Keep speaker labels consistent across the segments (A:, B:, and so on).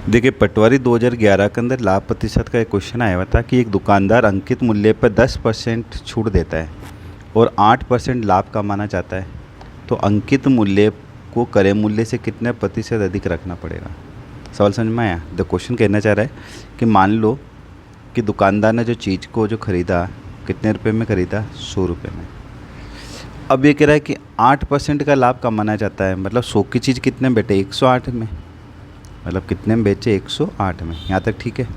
A: देखिए, पटवारी 2011 के अंदर लाभ प्रतिशत का एक क्वेश्चन आया हुआ था कि एक दुकानदार अंकित मूल्य पर 10% छूट देता है और 8% लाभ कमाना चाहता है, तो अंकित मूल्य को क्रय मूल्य से कितने प्रतिशत अधिक रखना पड़ेगा। सवाल समझ में आया। द क्वेश्चन कहना चाह रहा है कि मान लो कि दुकानदार ने जो चीज़ को जो ख़रीदा कितने रुपए में ख़रीदा, 100 रुपये में। अब ये कह रहा है कि 8% का लाभ कमाना चाहता है, मतलब 100 की चीज़ कितने में बेटे, 108 में, मतलब कितने में बेचे, 108 में। यहाँ तक ठीक है।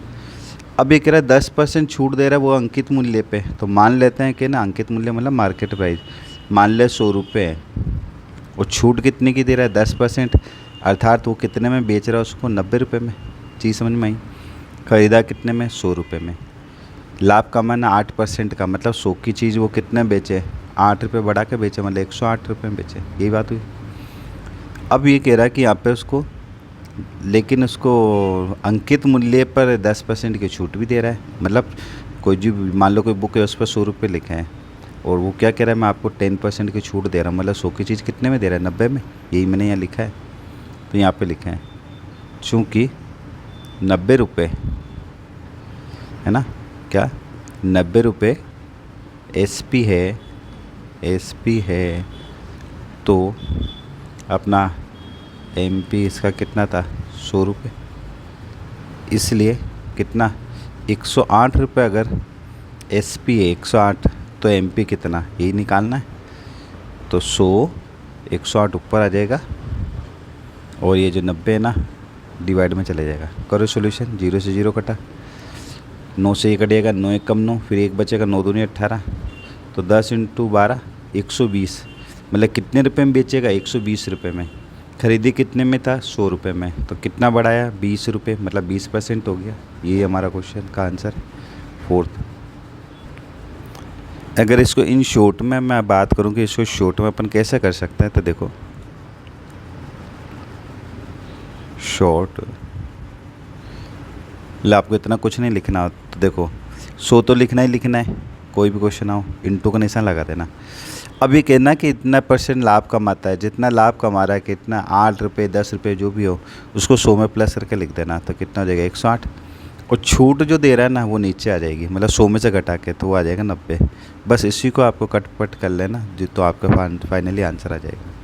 A: अब ये कह रहा है 10% छूट दे रहा है वो अंकित मूल्य पे, तो मान लेते हैं कि ना अंकित मूल्य मतलब मार्केट प्राइस, मान ले 100 रुपये है और छूट कितने की दे रहा है, 10%, अर्थात वो कितने में बेच रहा है उसको, 90 रुपये में। चीज़ समझ में आई। ख़रीदा कितने में, 100 रुपये में। लाभ कमाना 8% का, मतलब 100 की चीज़ वो कितने बेचे, 8 रुपये बढ़ा के बेचे, मतलब 108 रुपये में बेचे। यही बात हुई। अब ये कह रहा है कि यहाँ पे उसको, लेकिन उसको अंकित मूल्य पर 10% की छूट भी दे रहा है। मतलब कोई जो मान लो कोई बुक है उस पर 100 रुपये लिखे हैं और वो क्या कह रहा है, मैं आपको 10% की छूट दे रहा हूँ, मतलब 100 की चीज़ कितने में दे रहा है, 90 में। यही मैंने यहाँ लिखा है, तो यहाँ पे लिखा है चूँकि 90 रुपये है ना, क्या 90 रुपये SP है, तो अपना MP इसका कितना था, 100 रुपये, इसलिए कितना, 108 रुपये। अगर SP है 108 तो MP कितना, यही निकालना है। तो 100 108 ऊपर आ जाएगा और ये जो 90 है ना डिवाइड में चले जाएगा। करो सॉल्यूशन। 0 से 0 कटा, 9 से ये कटेगा, 9 एक कम 9, फिर एक बचेगा, 9 दूनी 18, तो 10 × 12 120, मतलब कितने रुपए में बेचेगा, 120 रुपये में। खरीदी कितने में था, 100 रुपये में, तो कितना बढ़ाया, 20 रुपये, मतलब 20% हो गया। ये हमारा क्वेश्चन का आंसर है, 4th। अगर इसको इन शॉर्ट में मैं बात करूं कि इसको शॉर्ट में अपन कैसे कर सकते हैं, तो देखो शॉर्ट, मतलब आपको इतना कुछ नहीं लिखना हो, तो देखो 100 तो लिखना ही लिखना है, कोई भी क्वेश्चन आओ इंटू का निशान लगा देना। अब ये कहना कि इतना % लाभ कमाता है, जितना लाभ कमा रहा है, कितना 8 रुपये 10 रुपये जो भी हो, उसको 100 में प्लस करके लिख देना, तो कितना हो जाएगा, 108। और छूट जो दे रहा है ना वो नीचे आ जाएगी, मतलब 100 में से घटा के, तो वो आ जाएगा 90। बस इसी को आपको कटपट कर लेना, जो तो आपका फाइनली आंसर आ जाएगा।